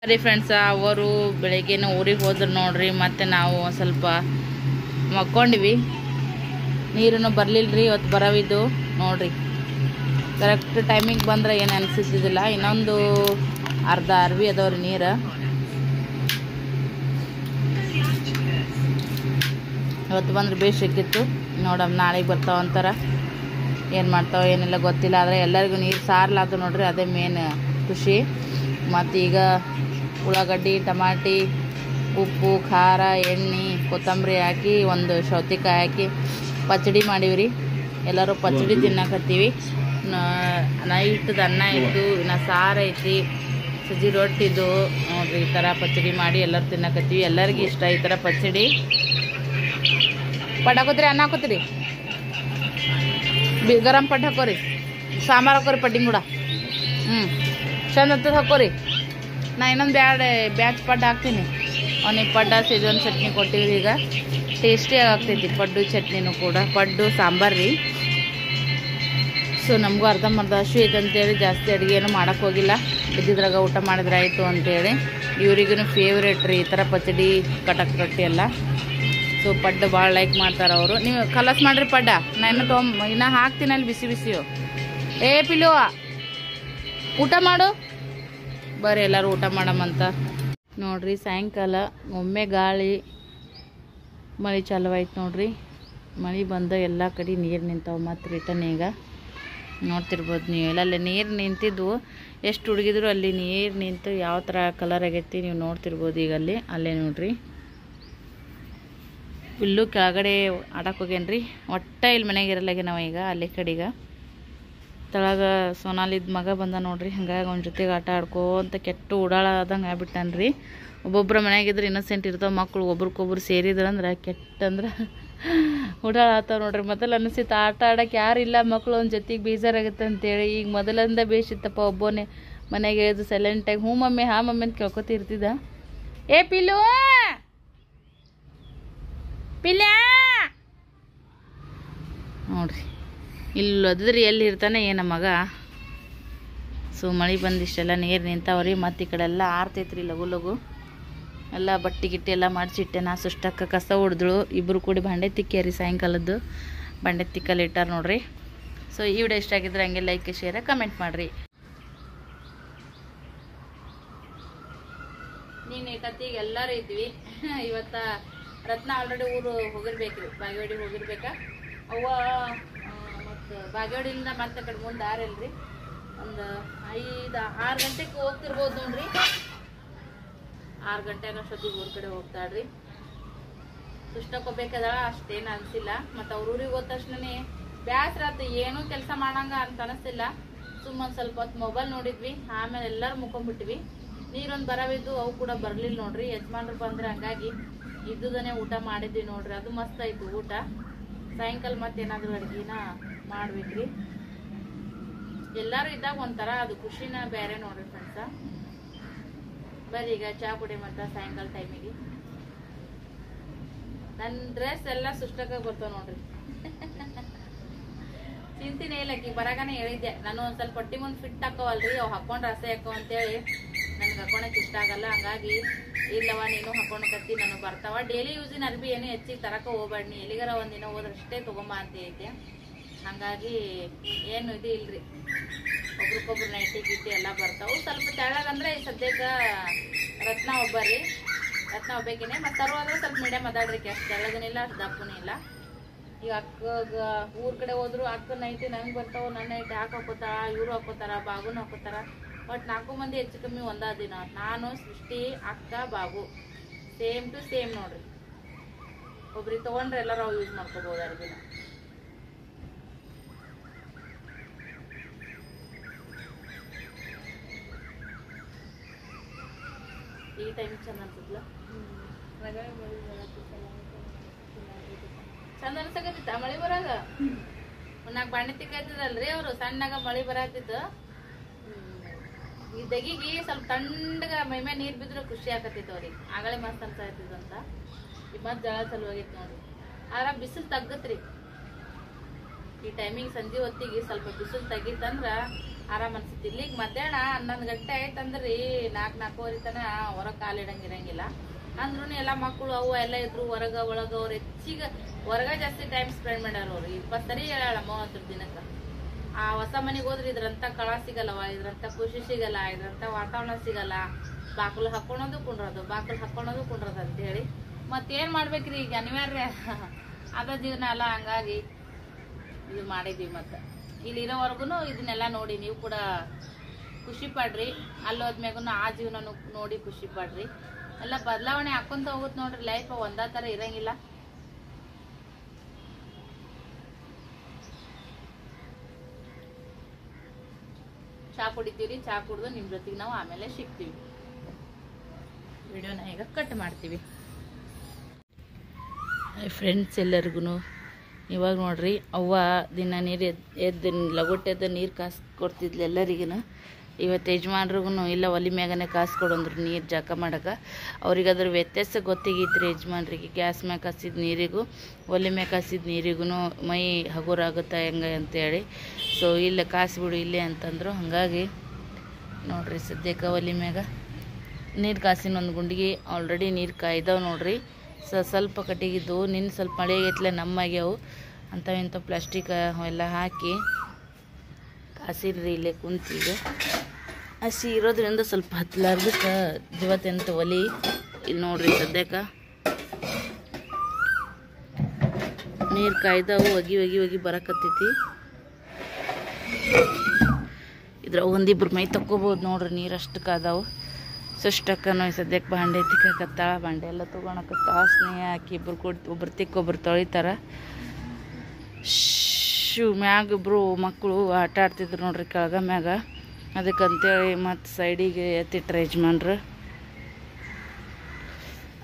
ಸರಿ ಫ್ರೆಂಡ್ಸ್, ಅವರು ಬೆಳಗ್ಗೆನ ಊರಿಗೆ ಹೋದ್ರು ನೋಡ್ರಿ. ಮತ್ತೆ ನಾವು ಸ್ವಲ್ಪ ಮಕ್ಕೊಂಡಿವಿ. ನೀರನ್ನು ಬರಲಿಲ್ಲರಿ, ಇವತ್ತು ಬರವಿದ್ದು ನೋಡ್ರಿ. ಕರೆಕ್ಟ್ ಟೈಮಿಗೆ ಬಂದ್ರೆ ಏನು ಅನಿಸಿದ್ದಿಲ್ಲ. ಇನ್ನೊಂದು ಅರ್ಧ ಅರ್ವಿ ಅದಾವ್ರಿ ನೀರು. ಇವತ್ತು ಬಂದ್ರೆ ಬೇಸಿಕ್ಕಿತ್ತು. ನೋಡಮ್ ನಾಳೆಗೆ ಬರ್ತಾವ ಅಂತಾರ. ಏನು ಮಾಡ್ತಾವ ಏನಿಲ್ಲ ಗೊತ್ತಿಲ್ಲ. ಆದರೆ ಎಲ್ಲರಿಗೂ ನೀರು ಸಾರ್ಲಾತು ನೋಡ್ರಿ, ಅದೇ ಮೇನ್ ಖುಷಿ. ಮತ್ತು ಈಗ ಉಳ್ಳಾಗಡ್ಡಿ, ಟಮಾಟಿ, ಉಪ್ಪು, ಖಾರ, ಎಣ್ಣೆ, ಕೊತ್ತಂಬರಿ ಹಾಕಿ ಒಂದು ಸೌತೆಕಾಯಿ ಹಾಕಿ ಪಚ್ಚಡಿ ಮಾಡೀವ್ರಿ. ಎಲ್ಲರೂ ಪಚ್ಚಡಿ ತಿನ್ನಕತ್ತೀವಿ. ನೈಟ್ದು ಅನ್ನ ಇತ್ತು, ಇನ್ನು ಸಾರು ಐತಿ, ಸಜ್ಜಿ ರೊಟ್ಟಿದು ನೋಡ್ರಿ. ಈ ಥರ ಪಚ್ಚಡಿ ಮಾಡಿ ಎಲ್ಲರೂ ತಿನ್ನಕತ್ತೀವಿ. ಎಲ್ಲರಿಗೂ ಇಷ್ಟ ಈ ಥರ ಪಚ್ಚಡಿ. ಪಡ್ ಹಾಕೋತ್ರಿ, ಅನ್ನ ಹಾಕೋತ್ರಿ, ಗರಂ ಪಡ್ ಹಾಕೋರಿ, ಸಾಂಬಾರು ಹಾಕೋರಿ, ಪಡ್ಡಿನ ಕೂಡ ಚಂದ ಅಂತದ್ ಹಾಕೋರಿ. ನಾ ಇನ್ನೊಂದು ಬ್ಯಾಚ್ ಪಡ್ಡು ಹಾಕ್ತೀನಿ. ಅವನಿಗೆ ಪಡ್ಡ ಸೇಜನ್ ಚಟ್ನಿ ಕೊಟ್ಟಿವ್ರಿ. ಈಗ ಟೇಸ್ಟಿಯಾಗಿ ಆಗ್ತೈತಿ ಪಡ್ಡು ಚಟ್ನಿನೂ ಕೂಡ. ಪಡ್ಡು ಸಾಂಬಾರು ರೀ. ಸೊ ನಮಗೂ ಅರ್ಧಂಬರ್ಧ ಹಸು ಐತೆ ಅಂತೇಳಿ ಜಾಸ್ತಿ ಅಡುಗೆ ಏನು ಮಾಡೋಕ್ಕೆ ಹೋಗಿಲ್ಲ. ಬಿದ್ದಿದ್ರಾಗ ಊಟ ಮಾಡಿದ್ರೆ ಆಯಿತು ಅಂತೇಳಿ. ಇವ್ರಿಗೂ ಫೇವ್ರೇಟ್ ರೀ ಈ ಥರ ಪಚ್ಚಡಿ, ಕಟಕ್ ರೊಟ್ಟಿ ಎಲ್ಲ. ಸೊ ಪಡ್ಡು ಭಾಳ ಲೈಕ್ ಮಾಡ್ತಾರೆ ಅವರು. ನೀವು ಕಲಸ್ ಮಾಡಿರಿ ಪಡ್ಡ. ನಾನು ಇನ್ನೂ ಹಾಕ್ತೀನಿ ಅಲ್ಲಿ ಬಿಸಿ ಬಿಸಿಯು. ಏ ಪಿಲು, ಊಟ ಮಾಡು ಬರ್ರಿ, ಎಲ್ಲರೂ ಊಟ ಮಾಡಮಂತ ನೋಡ್ರಿ. ಸಾಯಂಕಾಲ ಒಮ್ಮೆ ಗಾಳಿ ಮಳೆ ಚಾಲುವಾಯ್ತು ನೋಡ್ರಿ. ಮಳೆ ಬಂದು ಎಲ್ಲ ಕಡೆ ನೀರು ನಿಂತಾವೆ. ಮತ್ತು ರಿಟರ್ನ್ ಈಗ ನೋಡ್ತಿರ್ಬೋದು ನೀವು. ಎಲ್ಲಲ್ಲಿ ನೀರು ನಿಂತಿದ್ವು, ಎಷ್ಟು ಹುಡುಗಿದ್ರು ಅಲ್ಲಿ ನೀರು ನಿಂತು ಯಾವ ಥರ ಕಲರ್ ಆಗೈತಿ ನೀವು ನೋಡ್ತಿರ್ಬೋದು. ಈಗ ಅಲ್ಲೇ ನೋಡ್ರಿ. ಇಲ್ಲೂ ಕೆಳಗಡೆ ಆಡಕ್ಕೆ ಹೋಗ್ಯಾನ್ರಿ. ಒಟ್ಟ ಇಲ್ಲಿ ಮನೆಗೆ ಇರಲಾಗೆ ನಾವು ಈಗ ಅಲ್ಲಿ ಕಡೆಗೆ. ತಳಗ ಸೋನಾಲಿದ ಮಗ ಬಂದ ನೋಡ್ರಿ. ಹಂಗಾಗಿ ಅವ್ನ ಜೊತೆಗೆ ಆಟ ಆಡ್ಕೋಂತ ಕೆಟ್ಟು ಓಡಾಡದಂಗೆ ಆಗ್ಬಿಟ್ಟಾನ್ರಿ. ಒಬ್ಬೊಬ್ಬರ ಮನೆಯಾಗಿದ್ರೆ ಇನ್ನೋಸೆಂಟ್ ಇರ್ತಾವೆ ಮಕ್ಕಳು. ಒಬ್ರಿಗೊಬ್ರು ಸೇರಿದ್ರಂದ್ರೆ ಕೆಟ್ಟಂದ್ರೆ ಓಡಾಡತ್ತಾವ ನೋಡ್ರಿ. ಮೊದಲು ಅನಿಸಿತ್ತು ಆಟ ಆಡೋಕೆ ಯಾರು ಇಲ್ಲ, ಮಕ್ಕಳು ಒಂದು ಜೊತೆಗೆ ಬೇಜಾರಾಗುತ್ತೆ ಅಂತೇಳಿ. ಈಗ ಮೊದಲಿಂದ ಬೇಸಿತ್ತಪ್ಪ, ಒಬ್ಬನೇ ಮನೆಗೆ ಹೇಳಿದ್ರು ಸೈಲೆಂಟಾಗಿ ಹ್ಞೂ ಮಮ್ಮಿ ಹಾ ಮಮ್ಮಿ ಅಂತ ಕೇಳ್ಕೊತಿರ್ತಿದ್ದ. ಏ ಪಿಲು, ಪಿಲ್ಯಾ ನೋಡ್ರಿ, ಇಲ್ಲದ್ರಿ ಎಲ್ಲಿ ಇರ್ತಾನೆ ಏನ ಮಗ. ಸೊ ಮಳೆ ಬಂದಿಷ್ಟೆಲ್ಲ ನೀರು ನಿಂತಾವ್ರಿ. ಮತ್ತು ಈ ಕಡೆ ಎಲ್ಲ ಆರ್ತೈತ್ರಿ ಲಗು ಲಗು. ಎಲ್ಲ ಬಟ್ಟೆ ಗಿಟ್ಟಿ ಎಲ್ಲ ಮಾಡಿಸಿಟ್ಟೆ. ನಾ ಸುಷ್ಟಕ್ಕೆ ಕಸ ಹೊಡೆದಳು. ಇಬ್ಬರು ಕೂಡಿ ಬಂಡೆ ತಿಕ್ಕ್ಯಾರಿ. ಸಾಯಂಕಾಲದ್ದು ಬಂಡೆ ತಿಕ್ಕಲ್ಲಿ ಇಟ್ಟಾರ ನೋಡ್ರಿ. ಸೊ ಈ ವಿಡಿಯೋ ಇಷ್ಟ ಆಗಿದ್ರೆ ಹಂಗೆ ಲೈಕ್ ಶೇರ್ ಕಮೆಂಟ್ ಮಾಡಿರಿ. ನೀನು ಕತ್ತಿಗೆ ಎಲ್ಲರೂ ಇದ್ವಿ. ಇವತ್ತು ರತ್ನ ಆಲ್ರೆಡಿ ಊರು ಹೋಗಿರ್ಬೇಕ್ರಿ, ಬಾಗೇವಾಡಿ ಹೋಗಿರ್ಬೇಕಾ. ಅವ್ವ ಮತ್ತು ಬಾಗೇವಾಡಿಯಿಂದ ಮತ್ತೆ ಕಡೆ ಮುಂದೆ ಆರಲ್ರಿ. ಒಂದು 5-6 ಗಂಟೆಗೆ ಹೋಗ್ತಿರ್ಬೋದು ನೋಡ್ರಿ. 6 ಗಂಟೆಗೆ ಅಷ್ಟೊತ್ತಿಗೆ ಊರ ಕಡೆ ಹೋಗ್ತಾಳ್ರಿ. ಸುಷ್ಟಕ್ಕೆ ಹೋಗ್ಬೇಕಾದಳ, ಅಷ್ಟೇನು ಅನಿಸಿಲ್ಲ. ಮತ್ತು ಅವ್ರ ಊರಿಗೆ ಹೋದ ತಕ್ಷಣನೇ ಬ್ಯಾಸ್ರ ಆತು, ಏನೂ ಕೆಲಸ ಮಾಡಂಗ ಅಂತ ಅನಿಸ್ತಿಲ್ಲ. ಸುಮ್ಮನೆ ಸ್ವಲ್ಪ ಹೊತ್ತು ಮೊಬೈಲ್ ನೋಡಿದ್ವಿ. ಆಮೇಲೆ ಎಲ್ಲರೂ ಮುಕ್ಕೊಂಬಿಟ್ವಿ. ನೀರೊಂದು ಬರವಿದ್ದು, ಅವು ಕೂಡ ಬರಲಿಲ್ಲ ನೋಡ್ರಿ. ಯಜಮಾನ್ರು ಬಂದ್ರೆ ಹಂಗಾಗಿ ಇದ್ದುದನ್ನೇ ಊಟ ಮಾಡಿದ್ವಿ ನೋಡ್ರಿ. ಅದು ಮಸ್ತ್ ಆಯ್ತು ಊಟ. ಸಾಯಂಕಾಲ ಮತ್ತೇನಾದರೂ ಅಡುಗೆನ ಮಾಡ್ಬೇಕ್ರಿ. ಎಲ್ಲರೂ ಇದ್ದಾಗ ಒಂಥರ ಅದು ಖುಷಿನ ಬೇರೆ ನೋಡ್ರಿ ಫ್ರೆಂಡ್ಸ. ಬರ್ರಿ ಈಗ ಚಹಾ ಕುಡಿ ಮತ್ತು ಸಾಯಂಕಾಲ ಟೈಮಿಗೆ. ನನ್ನ ಡ್ರೆಸ್ ಎಲ್ಲ ಸುಷ್ಟಕ್ಕೆ ಬರ್ತಾವ ನೋಡ್ರಿ. ಚಿಂತಿನೇ ಇಲ್ಲ, ಆಕಿ ಬರಾಗನೇ ಹೇಳಿದ್ದೆ ನಾನು ಒಂದು ಸ್ವಲ್ಪ ಹೊಟ್ಟಿ ಮುಂದೆ ಫಿಟ್ ಹಾಕೋವಲ್ರಿ, ಅವು ಹಾಕೊಂಡ್ರೆ ಹಸೆ ಹಾಕೋ ಅಂತೇಳಿ. ನನಗೆ ಹಾಕೊಳಕ್ಕೆ ಇಷ್ಟ ಆಗಲ್ಲ. ಹಂಗಾಗಿ ಇಲ್ಲವ ನೀನು ಹಾಕೊಂಡ್ಕತ್ತಿ, ನಾನು ಬರ್ತಾವ. ಡೈಲಿ ಯೂಸಿನ ಅರ್ಬಿ ಏನು ಹೆಚ್ಚಿಗೆ ತರಕ್ಕೆ ಹೋಗ್ಬೇಡ, ನೀ ಎಲ್ಲಿಗಾರ ಒಂದಿನ ಹೋದ್ರಷ್ಟೇ ತೊಗೊಂಬ ಅಂತ ಐತೆ. ಹಾಗಾಗಿ ಏನು ಇದು ಇಲ್ರಿ. ಒಬ್ರಿಗೊಬ್ರು ನೈಟಿ ಗಿಟ್ಟಿ ಎಲ್ಲ ಬರ್ತಾವೆ. ಸ್ವಲ್ಪ ತೆಳ್ಳಗಂದ್ರೆ ಈ ಸದ್ಯಕ್ಕೆ ರತ್ನ ಒಬ್ಬರಿ, ರತ್ನ ಒಬ್ಬಾಕಿನೇ. ಮತ್ತು ತರುವಾದ್ರೆ ಸ್ವಲ್ಪ ಮೀಡಿಯಮ್ ಅದಾಡ್ರಿಕೆ, ಅಷ್ಟು ತೆಳ್ಳಗನಿಲ್ಲ ಅಷ್ಟು ದಪ್ಪನೂ ಇಲ್ಲ. ಈಗ ಅಕ್ಕಗ ಊರ ಕಡೆ ಹೋದ್ರು ಅಕ್ಕ ನೈಟಿ ನಂಗೆ ಬರ್ತಾವೆ. ನನ್ನ ನೈಟಿ ಹಾಕೋತಾರ, ಇವರು ಹಾಕೋತಾರ, ಬಾಗುನು ಹಾಕೋತಾರ. ಬಟ್ 4 ಮಂದಿ ಹೆಚ್ಚು ಕಮ್ಮಿ ಒಂದ ದಿನ. ನಾನು, ಸೃಷ್ಟಿ, ಅಕ್ಕ, ಬಾಬು ಸೇಮ್ ಟು ಸೇಮ್ ನೋಡ್ರಿ. ಒಬ್ರಿಗೆ ತೊಗೊಂಡ್ರೆ ಎಲ್ಲರೂ ಅವು ಯೂಸ್ ಮಾಡ್ಕೋಬೋದು ಅರ್ಬಿನ. ಈ ಟೈಮ್ ಚಂದ ಅನ್ಸತ್ಲ, ಚಂದ ಅನ್ಸಕತ್ತಿತ್ತ ಮಳೆ ಬರಾಗ. 4 ಬಾಣೆ ತಿಕ್ಕಾಯ್ತದಲ್ರಿ ಅವರು. ಸಣ್ಣಗ ಮಳೆ ಬರಾತಿತ್ತು. ಈ ದಗಿಗೆ ಸ್ವಲ್ಪ ತಣ್ಣಗ ಮೈಮೇ ನೀರು ಬಿದ್ರೆ ಖುಷಿ ಆಕತ್ತಿತ್ತು ಅವ್ರಿಗೆ. ಆಗಲೇ ಮಸ್ತ್ ಅನ್ಸಾಯ್ತಿದಂತ. ಈ ಮತ್ತೆ ಜಳ ಚಲುವಾಗೈತಿ ನೋಡ್ರಿ. ಆದ್ರೆ ಬಿಸಿಲು ತಗ್ಗತ್ರಿ ಈ ಟೈಮಿಗೆ. ಸಂಜೆ ಹೊತ್ತಿಗೆ ಸ್ವಲ್ಪ ಬಿಸಿಲು ತಗ್ಗಿತ್ತಂದ್ರ ಆರಾಮ್ ಅನ್ಸುತ್ತೆ. ಇಲ್ಲಿಗೆ ಮಧ್ಯಾಹ್ನ 11 ಗಂಟೆ ಆಯ್ತಂದ್ರಿ 4-4:30 ತನ ಹೊರಗೆ ಕಾಲಿಡಂಗಿರಂಗಿಲ್ಲ. ಅಂದ್ರೂ ಎಲ್ಲ ಮಕ್ಕಳು ಅವು ಎಲ್ಲ ಇದ್ರು ಹೊರಗ ಒಳಗ. ಅವ್ರು ಹೆಚ್ಚಿಗೆ ಹೊರಗ ಜಾಸ್ತಿ ಟೈಮ್ ಸ್ಪೆಂಡ್ ಮಾಡ್ಯಾರ. ಅವ್ರು 20 ಸರಿ ಹೇಳ 30 ದಿನಕ್ಕೆ. ಆ ಹೊಸ ಮನೆಗೆ ಹೋದ್ರೆ ಇದ್ರಂತ ಕಳ ಸಿಗಲ್ಲವ, ಇದ್ರಂತ ಖುಷಿ ಸಿಗಲ್ಲ, ಇದ್ರಂತ ವಾತಾವರಣ ಸಿಗಲ್ಲ. ಬಾಕಲು ಹಾಕೊಳೋದು ಕುಂಡ್ರೋದು, ಬಾಕಲು ಹಾಕೊಳೋದು ಕುಂಡ್ರೋದು ಅಂತ ಹೇಳಿ ಮತ್ತೇನ್ ಮಾಡ್ಬೇಕ್ರಿ, ಈಗ ಅನಿವಾರ್ಯ ಅದ ಜೀವನ ಅಲ್ಲ. ಹಂಗಾಗಿ ಇದು ಮಾಡಿದ್ವಿ. ಮತ್ತೆ ಇಲ್ಲಿ ಇರೋವರೆಗೂ ಇದನ್ನೆಲ್ಲ ನೋಡಿ ನೀವು ಕೂಡ ಖುಷಿ ಪಡ್ರಿ. ಅಲ್ಲೋದ್ಮ್ಯಾಗೂ ಆ ಜೀವನ ನೋಡಿ ಖುಷಿ ಪಡ್ರಿ. ಎಲ್ಲ ಬದಲಾವಣೆ ಹಾಕೊಂತ ಹೋಗುತ್ತೆ ನೋಡ್ರಿ. ಲೈಫ್ ಒಂದೇ ತರ ಇರಂಗಿಲ್ಲ. ಚಾ ಕುಡಿತೀವಿ. ಚಾ ಕುಡಿದು ನಿಮ್ ಜೊತೆಗೆ ನಾವು ಆಮೇಲೆ ಸಿಗ್ತೀವಿ. ವಿಡಿಯೋನ ಈಗ ಕಟ್ ಮಾಡ್ತೀವಿ. ಫ್ರೆಂಡ್ಸ್ ಎಲ್ಲರಿಗೂ ಇವಾಗ ನೋಡ್ರಿ, ಅವ್ವ ದಿನ ನೀರು ಎದ್ದು ಲಗೋಟೆದ ನೀರು ಕಾಸು ಕೊಡ್ತಿದ್ಲು ಎಲ್ಲರಿಗೂ. ಇವತ್ತು ಯಜಮಾನ್ರಿಗೂ ಇಲ್ಲ ಒಲಿ ಮ್ಯಾಗನೆ ಕಾಸು ಕೊಡಂದ್ರು ನೀರು ಜಾಕ ಮಾಡಕ್ಕೆ. ಅವ್ರಿಗೆ ಅದ್ರ ವ್ಯತ್ಯಾಸ ಗೊತ್ತಿಗೈತ್ರಿ ಯಜಮಾನ್ರಿಗೆ. ಗ್ಯಾಸ್ ಮ್ಯಾಗ ಕಾಸಿದ ನೀರಿಗೂ ಒಲಿ ಮ್ಯಾಗ ಕಾಸಿದ ನೀರಿಗೂ ಮೈ ಹಗುರಾಗುತ್ತೆ ಹೆಂಗೆ ಅಂತೇಳಿ. ಸೊ ಇಲ್ಲ ಕಾಸಿಬಿಡು ಇಲ್ಲೇ ಅಂತಂದರು. ಹಾಗಾಗಿ ನೋಡ್ರಿ ಸದ್ಯಕ್ಕೆ ಒಲಿ ಮ್ಯಾಗ ನೀರು ಕಾಸಿನ ಒಂದು ಗುಂಡಿಗೆ ಆಲ್ರೆಡಿ ನೀರು ಕಾಯ್ದಾವೆ ನೋಡ್ರಿ. ಸ್ವಲ್ಪ ಕಟ್ಟಿಗಿದ್ದು ನಿನ್ನ ಸ್ವಲ್ಪ ಮಳೆ ಆಗೈತ್ಲೆ ನಮ್ಮಾಗ್ಯಾವು ಅಂಥವಿಂಥ ಪ್ಲಾಸ್ಟಿಕ್ ಅವೆಲ್ಲ ಹಾಕಿ ಕಾಸಿರ್ರಿ ಇಲ್ಲೇ ಕುಂತೀಗ. ಹಸಿ ಇರೋದ್ರಿಂದ ಸ್ವಲ್ಪ ಹತ್ತಲಾರ್ದಕ್ಕೆ ಇವತ್ತೆಂತ ಒಲಿ ಇಲ್ಲಿ ನೋಡ್ರಿ. ಸದ್ಯಕ್ಕೆ ನೀರು ಕಾಯ್ದಾವು ಒಗಿ ಒಗಿ ಒಗಿ ಬರಕತ್ತೈತಿ. ಇದ್ರ ಒಂದಿಬ್ರು ಮೈ ತಕ್ಕೋಬೋದು ನೋಡ್ರಿ, ನೀರು ಅಷ್ಟು ಕಾದಾವು. ಸುಷ್ಟಕ್ಕನೋ ಸದ್ಯಕ್ಕೆ ಬಾಂಡೆ ತಿಕ್ಕತ್ತಾಳ. ಬಾಂಡೆ ಎಲ್ಲ ತೊಗೊಳಕತ್ತಾಳ. ಸ್ನೇಹ ಹಾಕಿ ಇಬ್ಬರು ಒಬ್ರು ತಿಕ್ಕೊಬ್ರು ತೊಳಿತಾರ. ಮ್ಯಾಗ ಇಬ್ಬರು ಮಕ್ಕಳು ಆಟ ಆಡ್ತಿದ್ರು ನೋಡ್ರಿ ಕೆಳಗ ಮ್ಯಾಗ. ಅದಕ್ಕಂತೇಳಿ ಮತ್ತು ಸೈಡಿಗೆ ಎತ್ತಿಟ್ರ ಯಜಮಾನ್ರು.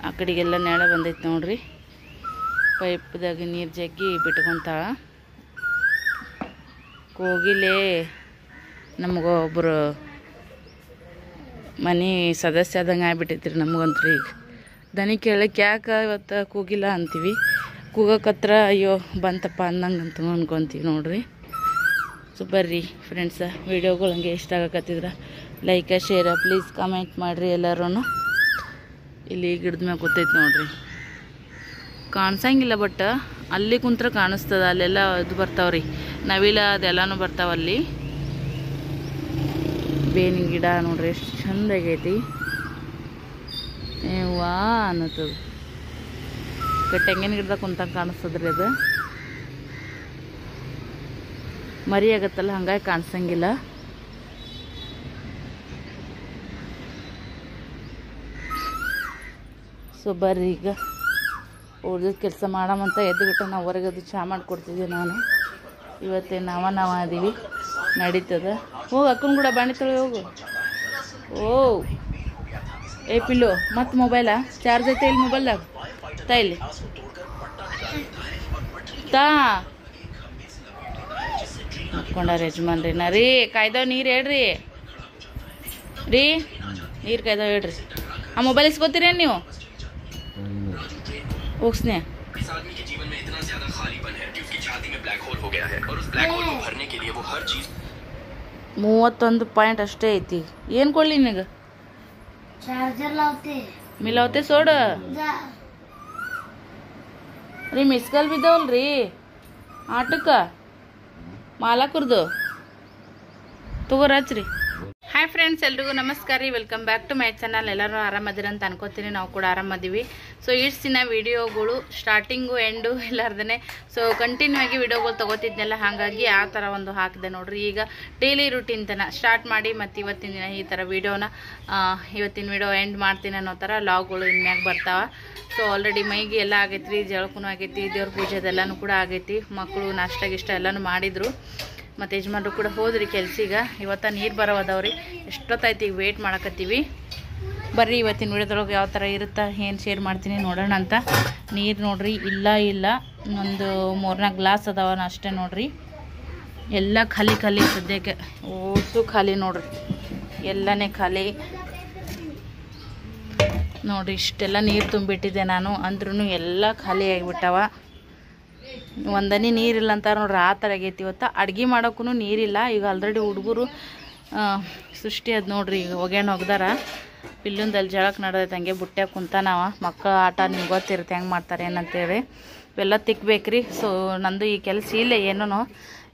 ಆ ಕಡೆಗೆಲ್ಲ ನೆಳ ಬಂದೈತೆ ನೋಡ್ರಿ. ಪೈಪ್ದಾಗ ನೀರು ಜಗ್ಗಿ ಬಿಟ್ಕೊತಾಳ. ಕೋಗಿಲೆ ನಮಗೊಬ್ಬರು ಮನೆ ಸದಸ್ಯ ಆದಂಗೆ ಆಗ್ಬಿಟ್ಟೈತ್ರಿ ನಮಗಂತ್ರಿ. ಈಗ ದನಿ ಕೇಳಕ್ಕೆ ಯಾಕೆ ಇವತ್ತು ಕೂಗಿಲ್ಲ ಅಂತೀವಿ. ಕೂಗಕತ್ರ ಅಯ್ಯೋ ಬಂತಪ್ಪ ಅಂದಂಗೆ ಅಂತ ಅನ್ಕೊತೀವಿ ನೋಡ್ರಿ. ಸೊ ಬರ್ರಿ ಫ್ರೆಂಡ್ಸ, ವಿಡಿಯೋಗಳು ಹಂಗೆ ಇಷ್ಟ ಆಗಕತ್ತಿದ್ರೆ ಲೈಕ್ ಶೇರ್ ಪ್ಲೀಸ್ ಕಮೆಂಟ್ ಮಾಡಿರಿ ಎಲ್ಲರೂ. ಇಲ್ಲಿ ಗಿಡದ ಮ್ಯಾಗ ಗೊತ್ತೈತೆ ನೋಡ್ರಿ, ಕಾಣಿಸಂಗಿಲ್ಲ ಬಟ್ ಅಲ್ಲಿ ಕುಂತ್ರ ಕಾಣಿಸ್ತದ. ಅಲ್ಲೆಲ್ಲ ಇದು ಬರ್ತಾವ್ರಿ, ನವಿಲ ಅದೆಲ್ಲನೂ ಬರ್ತಾವಲ್ಲಿ. ಬೇವಿನ ಗಿಡ ನೋಡ್ರಿ ಎಷ್ಟು ಚಂದಾಗೈತಿ. ವಾ ಅನ್ನತ್ತದ. ತೆಂಗಿನ ಗಿಡದಾಗ ಕುಂತಂಗೆ ಕಾಣಿಸ್ತದ್ರಿ. ಅದು ಮರಿ ಆಗತ್ತಲ್ಲ ಹಂಗಾಗಿ ಕಾಣಿಸಂಗಿಲ್ಲ. ಸೊ ಬರ್ರಿ ಈಗ ಉಳ್ದಿದ್ದ ಕೆಲಸ ಮಾಡಮಂತ ಎದ್ದುಬಿಟ್ಟು ನಾವು ಹೊರಗೆ ಅದು ಚಹಾ ಮಾಡಿಕೊಡ್ತಿದ್ದೆ ನಾನು. ಇವತ್ತೇ ನಾವ ಅದೀವಿ, ನಡೀತದ. ಹೋಗಿ ಅಕ್ಕನ ಕೂಡ ಬಾಣಿ ತೊಳೆ ಹೋಗು. ಓ ಏ ಪಿಲ್ಲು, ಮತ್ತು ಮೊಬೈಲಾ ಚಾರ್ಜ್ ಐತೆ ಇಲ್ಲಿ ಮೊಬೈಲ್ದಾಗ? ತಾ ಇಲ್ಲಿ ತಾ ಮಕ್ಕೊಂಡಾರ ಯಜಮಾನ್ರಿ. ನಾ ರೀ ಕಾಯ್ದಾವ್ ನೀರು ಹೇಳ್ರಿ ರೀ, ನೀರು ಕಾಯ್ದಾವ್ ಹೇಳ್ರಿ. ಆ ಮೊಬೈಲ್ ಇಸ್ಕೋತೀರೇನು ನೀವು? ಹೋಗ್ಸ್ನೇ 31 ಪಾಯಿಂಟ್ ಅಷ್ಟೇ ಐತಿ. ಏನು ಕೊಡ್ಲಿ ನಿನಗೆ? ಮಿಲಾವತೆ ಸೋಡ ರೀ. ಮಿಸ್ ಕಾಲ್ ಬಿದ್ದಾವಲ್ರಿ ಆಟಕ್ಕೆ ಮಾಲಕರ್ದು. ತಗೋರ ಹಚ್ರಿ. ಹಾಯ್ ಫ್ರೆಂಡ್ಸ್, ಎಲ್ರಿಗೂ ನಮಸ್ಕಾರ ರೀ. Welcome back to my channel. ಎಲ್ಲರೂ ಆರಾಮದಿರ ಅಂತ ಅನ್ಕೋತೀನಿ. ನಾವು ಕೂಡ ಆರಾಮದೀವಿ. ಸೊ ಇಷ್ಟು ದಿನ ವಿಡಿಯೋಗಳು ಸ್ಟಾರ್ಟಿಂಗು ಎಂಡು ಇಲ್ಲಾರ್ದೇ ಸೊ ಕಂಟಿನ್ಯೂ ಆಗಿ ವಿಡಿಯೋಗಳು ತೊಗೋತಿದ್ನೆಲ್ಲ, ಹಾಗಾಗಿ ಆ ಥರ ಒಂದು ಹಾಕಿದೆ ನೋಡ್ರಿ. ಈಗ ಡೈಲಿ ರೂಟೀನ್ ತನ ಸ್ಟಾರ್ಟ್ ಮಾಡಿ ಮತ್ತು ಇವತ್ತಿನ ದಿನ ಈ ಥರ ವಿಡಿಯೋನ ಇವತ್ತಿನ ವಿಡಿಯೋ ಎಂಡ್ ಮಾಡ್ತೀನಿ ಅನ್ನೋ ಥರ ಲಾಗ್ಗಳು ಇನ್ಮ್ಯಾಗ ಬರ್ತಾವ. ಸೊ ಆಲ್ರೆಡಿ ಮೈಗೆ ಎಲ್ಲ ಆಗೈತಿ ರೀ, ಜಳಕೂ ಆಗೈತಿ, ದೇವ್ರ ಪೂಜೆ ಅದೆಲ್ಲನೂ ಕೂಡ ಆಗೈತಿ. ಮಕ್ಕಳು ನಾಷ್ಟ ಗಿಷ್ಟ ಎಲ್ಲನೂ ಮಾಡಿದರು. ಮತ್ತು ಯಜಮಾನ್ರು ಕೂಡ ಹೋದ್ರಿ ಕೆಲ್ಸಿಗೆ. ಇವತ್ತು ನೀರು ಬರೋವದವ್ರಿ. ಎಷ್ಟೊತ್ತಾಯ್ತು ಈಗ ವೇಟ್ ಮಾಡಕತ್ತೀವಿ. ಬರ್ರಿ ಇವತ್ತಿನ ವಿಡಿಯೋದೊಳಗೆ ಯಾವ ಥರ ಇರುತ್ತಾ ಏನು ಶೇರ್ ಮಾಡ್ತೀನಿ ನೋಡೋಣ ಅಂತ. ನೀರು ನೋಡ್ರಿ ಇಲ್ಲ ಒಂದು 3-4 ಗ್ಲಾಸ್ ಅದಾವ ಅಷ್ಟೇ ನೋಡ್ರಿ. ಎಲ್ಲ ಖಾಲಿ ಸದ್ಯಕ್ಕೆ. ಓಸು ಖಾಲಿ ನೋಡ್ರಿ, ಎಲ್ಲನೇ ಖಾಲಿ ನೋಡ್ರಿ. ಇಷ್ಟೆಲ್ಲ ನೀರು ತುಂಬಿಟ್ಟಿದ್ದೆ ನಾನು, ಅಂದ್ರೂ ಎಲ್ಲ ಖಾಲಿ ಆಗಿಬಿಟ್ಟವ. ಒಂದನಿ ನೀರಿಲ್ಲ ಅಂತಾರೆ ನೋಡ್ರಿ, ಆ ಥರ ಆಗೈತಿ. ಇವತ್ತು ಅಡ್ಗೆ ಮಾಡೋಕ್ಕೂ ನೀರಿಲ್ಲ. ಈಗ ಆಲ್ರೆಡಿ ಹುಡುಗರು ಸೃಷ್ಟಿ ಅದು ನೋಡ್ರಿ, ಈಗ ಒಗ್ಯಾಣ ಒಗ್ದಾರ. ಪಿಲ್ಲುಂದಲ್ಲಿ ಜಳಕ್ಕೆ ನಡೆದೈತೆ, ಹಂಗೆ ಬುಟ್ಟ್ಯಾಗ ಕುಂತಾನವ. ಮಕ್ಕಳ ಆಟ ನಿಮ್ಗೆ ಗೊತ್ತಿರುತ್ತೆ ಹೆಂಗೆ ಮಾಡ್ತಾರೆ ಏನಂತೇಳಿ. ಇವೆಲ್ಲ ತಿಕ್ಬೇಕ್ರಿ. ಸೊ ನಂದು ಈ ಕೆಲಸ ಇಲ್ಲ ಏನೂ,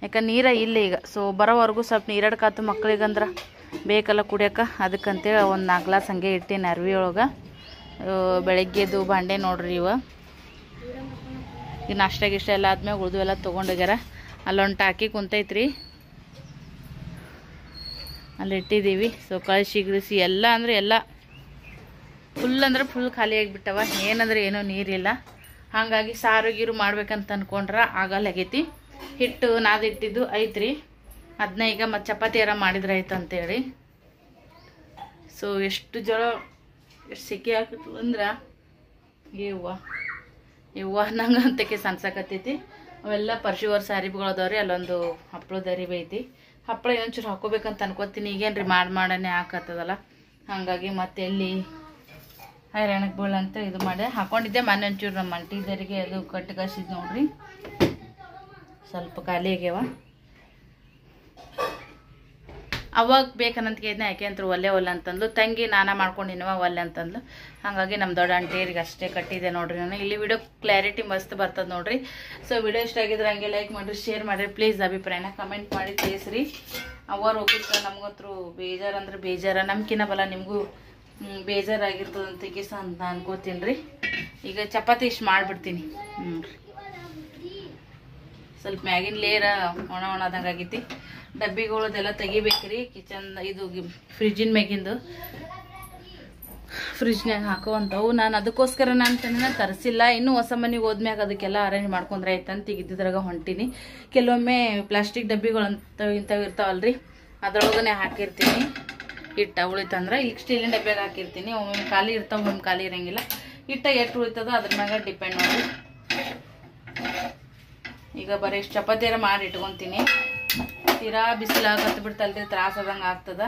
ಯಾಕೆ ನೀರ ಇಲ್ಲ ಈಗ. ಸೊ ಬರೋವರೆಗೂ ಸ್ವಲ್ಪ ನೀರಾಡ್ಕಾತು ಮಕ್ಳಿಗಂದ್ರೆ ಬೇಕಲ್ಲ ಕುಡಿಯೋಕೆ. ಅದಕ್ಕಂತೇಳಿ ಒಂದು 4 ಗ್ಲಾಸ್ ಹಂಗೆ ಇಟ್ಟೀನಿ ಅರ್ವಿ ಒಳಗೆ. ಬೆಳಗ್ಗೆದು ಬಾಂಡೆ ನೋಡ್ರಿ ಇವ. ಈಗ ನಾಷ್ಟ ಗಿಷ್ಟ ಎಲ್ಲ ಆದ್ಮೇಲೆ ಉಳಿದು ಎಲ್ಲ ತೊಗೊಂಡೋಗ್ಯಾರ. ಅಲ್ಲೊಂದು ಟಾಕಿ ಕುಂತೈತ್ರಿ, ಅಲ್ಲಿ ಇಟ್ಟಿದ್ದೀವಿ. ಸೊ ಕಳಿಸಿ ಗಿಳಿಸಿ ಎಲ್ಲ ಅಂದರೆ ಎಲ್ಲ ಫುಲ್ ಅಂದ್ರೆ ಫುಲ್ ಖಾಲಿ ಆಗಿಬಿಟ್ಟವ. ಏನಂದ್ರೆ ಏನೋ ನೀರಿಲ್ಲ. ಹಾಗಾಗಿ ಸಾರು ಗೀರು ಮಾಡ್ಬೇಕಂತ ಅಂದ್ಕೊಂಡ್ರೆ ಆಗಲ್ಲಾಗೈತಿ. ಹಿಟ್ಟು ನಾದಿಟ್ಟಿದ್ದು ಐತ್ರಿ, ಅದನ್ನ ಈಗ ಮತ್ತು ಚಪಾತಿ ಯಾರ ಮಾಡಿದ್ರೆ ಆಯ್ತು ಅಂತೇಳಿ. ಸೊ ಎಷ್ಟು ಜಳ ಎಷ್ಟು ಸೆಕೆ ಆಗ್ತದೆ ಅಂದ್ರೆ ಯವ್ವ ನಂಗೆ ಅಂತಕ್ಕೆ ಸನ್ಸಕತ್ತೈತಿ. ಅವೆಲ್ಲ ಪರ್ಶಿವರ್ ಸ್ಯಾರಿಗಳದವ್ರಿ. ಅಲ್ಲೊಂದು ಹಪ್ಪಳದ ಅರಿವಿ ಐತಿ. ಹಪ್ಪಳ ಏನೊಂಚೂರು ಹಾಕೋಬೇಕಂತ ಅನ್ಕೋತೀನಿ. ಈಗೇನ್ರಿ ಮಾಡನೆ ಹಾಕತ್ತದಲ್ಲ, ಹಾಗಾಗಿ ಮತ್ತೆ ಎಲ್ಲಿ ಹೈರಾಣಕ್ಕೆ ಬೀಳಂತ ಇದು ಮಾಡಿ ಹಾಕೊಂಡಿದ್ದೆ. ಮೊನ್ನೆ ಒಂಚೂರು ನಮ್ಮ ಅಂಟಿದರಿಗೆ ಅದು ಕಟ್ಟು ಕಸಿದ್ ನೋಡ್ರಿ, ಸ್ವಲ್ಪ ಖಾಲಿ ಆಗ್ಯಾವ. ಅವಾಗ ಬೇಕನ್ನಂತ ಕೇಳಿದ್ನೆ, ಯಾಕೆ ಅಂತ ಒಲ್ಲೆ ಅಂತಂದ್ಲು. ತಂಗಿ ನಾನಾ ಮಾಡ್ಕೊಂಡಿನವ ಒಲ್ಲೆ ಅಂತಂದ್ಲು. ಹಾಗಾಗಿ ನಮ್ಮ ದೊಡ್ಡ ಆಂಟಿಯರಿಗೆ ಅಷ್ಟೇ ಕಟ್ಟಿದೆ ನೋಡ್ರಿ ನಾನು. ಇಲ್ಲಿ ವಿಡಿಯೋ ಕ್ಲಾರಿಟಿ ಮಸ್ತ್ ಬರ್ತದೆ ನೋಡ್ರಿ. ಸೊ ವಿಡಿಯೋ ಇಷ್ಟ ಆಗಿದ್ರೆ ಹಂಗೆ ಲೈಕ್ ಮಾಡಿರಿ, ಶೇರ್ ಮಾಡಿರಿ. ಪ್ಲೀಸ್ ಅಭಿಪ್ರಾಯನ ಕಮೆಂಟ್ ಮಾಡಿ ತಿಳಿಸ್ರಿ. ಅವರು ಹೋಗಿರ್ತಾರೆ, ನಮಗಂತೂ ಬೇಜಾರು ಅಂದ್ರೆ ಬೇಜಾರ. ನಮ್ಕಿನ್ನ ಬಲ ನಿಮಗೂ ಬೇಜಾರಾಗಿರ್ತದಂತ ಕಿಸ ಅಂತ ಅನ್ಕೋತೀನಿ ರೀ. ಈಗ ಚಪಾತಿ ಇಷ್ಟು ಮಾಡಿಬಿಡ್ತೀನಿ. ರೀ ಸ್ವಲ್ಪ ಮ್ಯಾಗಿನ ಲೇರ ಒಣ ಒಣದಂಗೆ ಆಗೈತಿ. ಡಬ್ಬಿಗಳದೆಲ್ಲ ತೆಗಿಬೇಕ್ರಿ. ಕಿಚನ್ ಇದು ಫ್ರಿಜ್ಜಿನ ಮ್ಯಾಗಿಂದು ಫ್ರಿಜ್ನಾಗ ಹಾಕೋವಂಥವು. ನಾನು ಅದಕ್ಕೋಸ್ಕರ ನಾನು ತರಿಸಿಲ್ಲ. ಇನ್ನೂ ಹೊಸ ಮನೆಗೆ ಹೋದ್ಮ್ಯಾಗ ಅದಕ್ಕೆಲ್ಲ ಅರೇಂಜ್ ಮಾಡ್ಕೊಂಡ್ರೆ ಆಯ್ತಂತ ಈಗ ಇದ್ದಿದ್ರಾಗ ಹೊಂಟೀನಿ. ಕೆಲವೊಮ್ಮೆ ಪ್ಲಾಸ್ಟಿಕ್ ಡಬ್ಬಿಗಳು ಇಂಥವು ಇರ್ತಾವಲ್ರಿ, ಅದ್ರೊಳಗನೆ ಹಾಕಿರ್ತೀನಿ. ಹಿಟ್ಟು ಉಳಿತಂದ್ರೆ ಈಗ ಸ್ಟೀಲಿನ ಡಬ್ಬ್ಯಾಗ ಹಾಕಿರ್ತೀನಿ. ಒಮ್ಮೊಮ್ಮೆ ಖಾಲಿ ಇರ್ತಾವೆ, ಒಮ್ಮೊಮ್ಮೆ ಖಾಲಿ ಇರಂಗಿಲ್ಲ. ಹಿಟ್ಟ ಎಷ್ಟು ಉಳಿತದೋ ಅದ್ರ ಮ್ಯಾಗ ಡಿಪೆಂಡ್ ನೋಡಿ. ಈಗ ಬರೀ ಇಷ್ಟು ಚಪಾತಿಯಾರ ಮಾಡಿ ಇಟ್ಕೊತೀನಿ. ತೀರಾ ಬಿಸಿಲಾಗತ್ತೆ ಬಿಡ್ತಲ್ರಿ, ತ್ರಾಸದಂಗೆ ಆಗ್ತದ.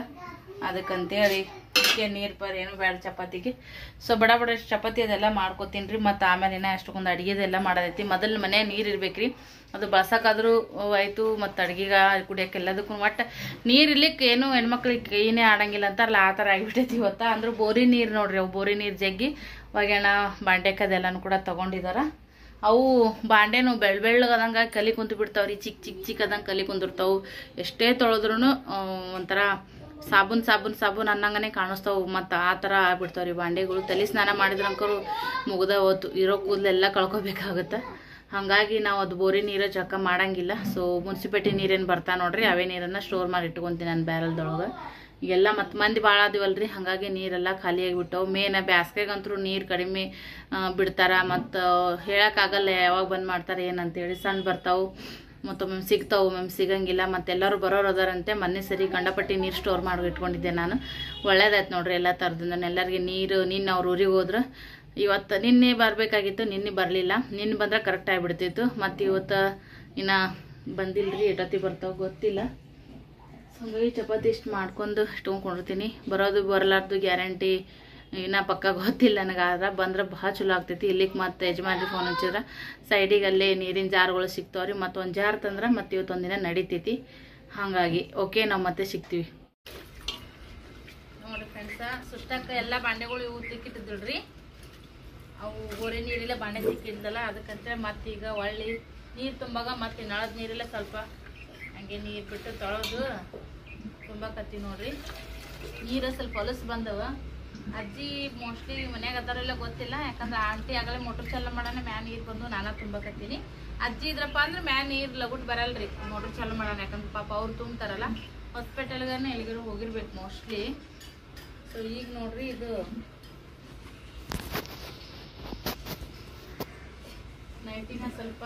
ಅದಕ್ಕಂತೇಳಿ ಇದಕ್ಕೆ ನೀರು ಪರ್ ಏನು ಬೇಡ ಚಪಾತಿಗೆ. ಸೊ ಬಡ ಇಷ್ಟು ಚಪಾತಿ ಅದೆಲ್ಲ ಮಾಡ್ಕೊತೀನಿ ರೀ. ಮತ್ತು ಆಮೇಲೆ ಇನ್ನೂ ಅಷ್ಟೊಂದು ಅಡುಗೆದೆಲ್ಲ ಮಾಡೋದೈತಿ. ಮೊದಲು ಮನೆ ನೀರು ಇರ್ಬೇಕ್ರಿ, ಅದು ಬಳಸೋಕ್ಕಾದ್ರೂ ಆಯಿತು. ಮತ್ತು ಅಡುಗೆಗೆ ಕುಡಿಯೋಕೆ ಎಲ್ಲದಕ್ಕೂ ಒಟ್ಟು ನೀರು ಇರ್ಲಿಕ್ಕೆ ಏನು ಹೆಣ್ಮಕ್ಳಿಗೆ ಕೈನೇ ಆಡಂಗಿಲ್ಲ ಅಂತಾರಲ್ಲ, ಆ ಥರ ಆಗಿಬಿಟ್ಟೈತಿ ಇವತ್ತು. ಅಂದ್ರೆ ಬೋರಿ ನೀರು ನೋಡ್ರಿ, ಅವು ಬೋರಿ ನೀರು ಜಗ್ಗಿ ಒಗ್ಯಾಣ ಬಾಂಡೆಕದೆಲ್ಲನೂ ಕೂಡ ತೊಗೊಂಡಿದ್ದಾರೆ. ಅವು ಬಾಂಡೆನು ಬೆಳ್ಳಗದಂಗೆ ಕಲಿ ಕುಂತು ಬಿಡ್ತಾವ್ರಿ, ಚಿಕ್ಕ ಅದಂಗೆ ಕಲಿ ಕುಂದಿರ್ತಾವೆ. ಎಷ್ಟೇ ತೊಳೆದ್ರೂ ಒಂಥರ ಸಾಬೂನು ಅನ್ನಂಗನೆ ಕಾಣಿಸ್ತಾವೆ. ಮತ್ತು ಆ ಥರ ಆಗ್ಬಿಡ್ತಾವ್ರಿ ಬಾಂಡೆಗಳು. ತಲೆ ಸ್ನಾನ ಮಾಡಿದ್ರಂಕರು ಮುಗ್ದ ಹೋತು, ಇರೋ ಕೂದಲೆಲ್ಲ ಕಳ್ಕೊಬೇಕಾಗುತ್ತೆ. ಹಾಗಾಗಿ ನಾವು ಅದು ಬೋರಿ ನೀರು ಜಳಕ ಮಾಡಂಗಿಲ್ಲ. ಸೊ ಮುನ್ಸಿಪಾಲ್ಟಿ ನೀರೇನು ಬರ್ತಾ ನೋಡ್ರಿ, ಅವೇ ನೀರನ್ನು ಸ್ಟೋರ್ ಮಾಡಿ ಇಟ್ಕೊತೀನಿ ನಾನು ಬ್ಯಾರಲ್ದೊಳಗೆ. ಎಲ್ಲ ಮತ್ತು ಮಂದಿ ಭಾಳ ಆದಿವಲ್ರಿ, ಹಾಗಾಗಿ ನೀರೆಲ್ಲ ಖಾಲಿ ಆಗಿಬಿಟ್ಟವು. ಮೇನ್ ಬ್ಯಾಸ್ಗೆಗಂತೂ ನೀರು ಕಡಿಮೆ ಬಿಡ್ತಾರೆ. ಮತ್ತು ಹೇಳೋಕ್ಕಾಗಲ್ಲ ಯಾವಾಗ ಬಂದ್ ಮಾಡ್ತಾರೆ ಏನಂತೇಳಿ. ಸಣ್ಣ ಬರ್ತಾವೆ, ಮತ್ತೊಮ್ಮೆ ಸಿಗ್ತಾವೆ, ಒಮ್ಮೊಮ್ಮೆ ಸಿಗಂಗಿಲ್ಲ. ಮತ್ತು ಎಲ್ಲರೂ ಬರೋರು ಅದಾರಂತೆ. ಮೊನ್ನೆ ಸರಿ ಗಂಡಪಟ್ಟಿ ನೀರು ಸ್ಟೋರ್ ಮಾಡಿ ಇಟ್ಕೊಂಡಿದ್ದೆ ನಾನು. ಒಳ್ಳೇದಾಯ್ತು ನೋಡ್ರಿ ಎಲ್ಲ ಥರದಿಂದ. ಎಲ್ಲರಿಗೆ ನೀರು ನಿನ್ನೆ ಅವ್ರ ಊರಿಗೆ ಹೋದ್ರೆ ಇವತ್ತು ನಿನ್ನೆ ಬರಬೇಕಾಗಿತ್ತು, ನಿನ್ನೆ ಬರಲಿಲ್ಲ. ನಿನ್ನೆ ಬಂದ್ರೆ ಕರೆಕ್ಟ್ ಆಗಿಬಿಡ್ತಿತ್ತು. ಮತ್ತು ಇವತ್ತು ಇನ್ನು ಬಂದಿಲ್ಲರಿ, ಎಟೊತ್ತಿ ಬರ್ತಾವೆ ಗೊತ್ತಿಲ್ಲ. ಹಂಗಾಗಿ ಚಪಾತಿ ಇಷ್ಟು ಮಾಡ್ಕೊಂಡು ಇಟ್ಕೊಂಡ್ಕೊಂಡಿರ್ತೀನಿ. ಬರೋದು ಬರಲಾರ್ದು ಗ್ಯಾರಂಟಿ ಇನ್ನೂ ಪಕ್ಕ ಗೊತ್ತಿಲ್ಲ ನನಗೆ. ಆದ್ರೆ ಬಂದ್ರೆ ಭಾಳ ಚಲೋ ಆಗ್ತೈತಿ. ಇಲ್ಲಿಗೆ ಮತ್ತು ಯಜಮಾನ್ರಿ ಫೋನ್ ಹಚ್ಚಿದ್ರೆ ಸೈಡಿಗೆ ಅಲ್ಲೇ ನೀರಿನ ಜಾರ್ಗಳು ಸಿಗ್ತಾವ್ರಿ. ಮತ್ತು ಒಂದು ಜಾರ್ ತಂದ್ರೆ ಮತ್ತು ಇವತ್ತೊಂದಿನ ನಡೀತೈತಿ. ಹಾಗಾಗಿ ಓಕೆ, ನಾವು ಮತ್ತೆ ಸಿಗ್ತೀವಿ ನೋಡಿರಿ ಫ್ರೆಂಡ್ಸ. ಸುಷ್ಟಕ್ಕೆ ಎಲ್ಲ ಬಾಂಡೆಗಳು ಇವು ತಿಕ್ಕಿಟ್ಟಿದ್ರಿ. ಅವು ಗೋರೆ ನೀರಿಲ್ಲ ಬಾಂಡೆ ತಿಕ್ಕಿದ್ದಲ್ಲ, ಅದಕ್ಕಂತೇಳಿ ಮತ್ತೀಗ ಒಳ್ಳೆ ನೀರು ತುಂಬಾಗ ಮತ್ತು ನಳದ ನೀರಿಲ್ಲ ಸ್ವಲ್ಪ ಹಂಗೆ ನೀರು ಬಿಟ್ಟು ತೊಳೆದು ತುಂಬಾಕತ್ತಿ ನೋಡ್ರಿ. ನೀರು ಸ್ವಲ್ಪ ಹೊಲಸು ಬಂದವ. ಅಜ್ಜಿ ಮೋಸ್ಟ್ಲಿ ಮನ್ಯಾಗ ಅದಾರೆಲ್ಲ ಗೊತ್ತಿಲ್ಲ, ಯಾಕಂದ್ರೆ ಆಂಟಿ ಆಗಲೇ ಮೋಟ್ರ್ ಚಾಲು ಮಾಡೋಣ ಮ್ಯಾ ನೀರು ಬಂದು ನಾನು ತುಂಬಾಕತ್ತೀನಿ. ಅಜ್ಜಿ ಇದ್ರಪ್ಪ ಅಂದ್ರೆ ಮ್ಯಾ ನೀರು ಲಗುಟ್ ಬರಲ್ರಿ, ಮೋಟ್ರ್ ಚಾಲು ಮಾಡೋಣ. ಯಾಕಂದ್ರೆ ಪಾಪ ಅವ್ರು ತುಂಬ್ತಾರಲ್ಲ, ಹಾಸ್ಪಿಟಲ್ಗಾನೆ ಎಲ್ಲಿಗಿರೋ ಹೋಗಿರ್ಬೇಕು ಮೋಸ್ಟ್ಲಿ. ಸೊ ಈಗ ನೋಡ್ರಿ, ಇದು ನೈಟಿನ ಸ್ವಲ್ಪ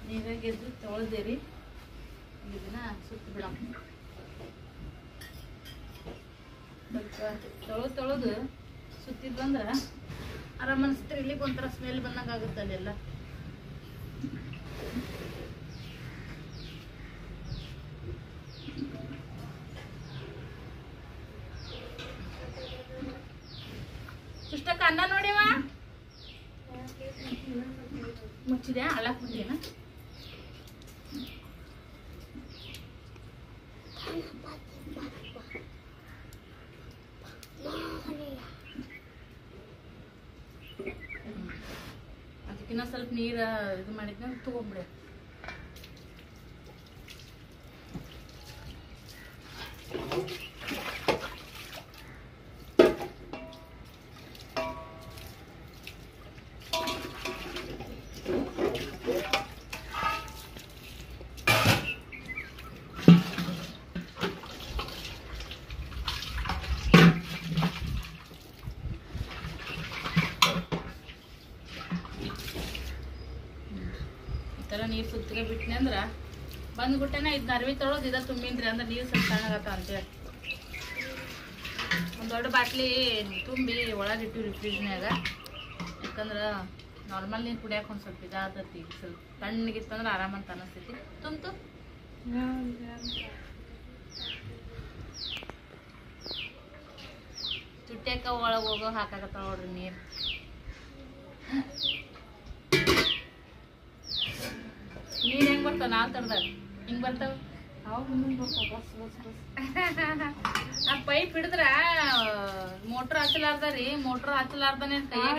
ನೀರಾಗೆದ್ದು ತೊಳೆದೇರಿ. ಇದನ್ನ ಸುತ್ತ ಬಿಡ ಸ್ವಲ್ಪ ತೊಳೆದು ಸುತ್ತಿದ್ವಂದ್ರೆ ಆರಾಮ ಅನಿಸ್ತಾರೆ. ಇಲ್ಲಿಗೆ ಒಂಥರ ಸ್ಮೆಲ್ ಬಂದಂಗೆ ಆಗುತ್ತೆ ಅಲ್ಲೆಲ್ಲ. ಇಷ್ಟಕ್ಕೆ ಅನ್ನ ನೋಡಿವ ಮುಚ್ಚಿದೆ ಅಳ್ಳಾಕ್ಬಿಟ್ಟಿನ ಅದಕ್ಕಿನ್ನ ಸ್ವಲ್ಪ ನೀರು ಇದು ಮಾಡಿದ್ನ ತಗೊಂಬಿಡಿ. ನೀರು ಸುತ್ತಿಗೆ ಬಿಟ್ಟನೆ ಅಂದ್ರೆ ಬಂದ್ಬಿಟ್ಟೆನ ಇದು ನರ್ವಿ ತೊಳೋದು ಇದ ತುಂಬಿನ್ರಿ ಅಂದ್ರೆ ನೀರು ಸ್ವಲ್ಪ ತಣ್ಣಗತ್ತ ಅಂತೇಳಿ ಒಂದು ದೊಡ್ಡ ಬಾಟ್ಲಿ ತುಂಬಿ ಒಳಗೆ ಇಟ್ಟಿವ್ರಿ ಫ್ರಿಜ್ನಾಗ. ಯಾಕಂದ್ರೆ ನಾರ್ಮಲ್ ನೀರು ಕುಡಿಯೋಕೆ ಒಂದು ಸ್ವಲ್ಪ ಇದಾಗ್ತೈತಿ, ಸ್ವಲ್ಪ ತಣ್ಣಗಿತ್ತಂದ್ರೆ ಆರಾಮಂತ ಅನಿಸ್ತೈತಿ. ತುಂಬ್ತು ತುಟ್ಟ್ಯಾಕ ಒಳಗೆ ಹೋಗೋ ಹಾಕಾಕತ್ತ ನೋಡ್ರಿ ನೀರು. ನೀರು ಹೆಂಗೆ ಬರ್ತಾವ ನಾಲ್ ತಡ್ದಾಗ ಹಿಂಗೆ ಬರ್ತಾವ ಆ ಪೈಪ್ ಹಿಡಿದ್ರ ಮೋಟ್ರ್ ಹಚ್ಚಲಾರ್ದ ರೀ, ಮೋಟ್ರ್ ಹಚ್ಚಲಾರ್ದನೆ ಕೈಯಾಗ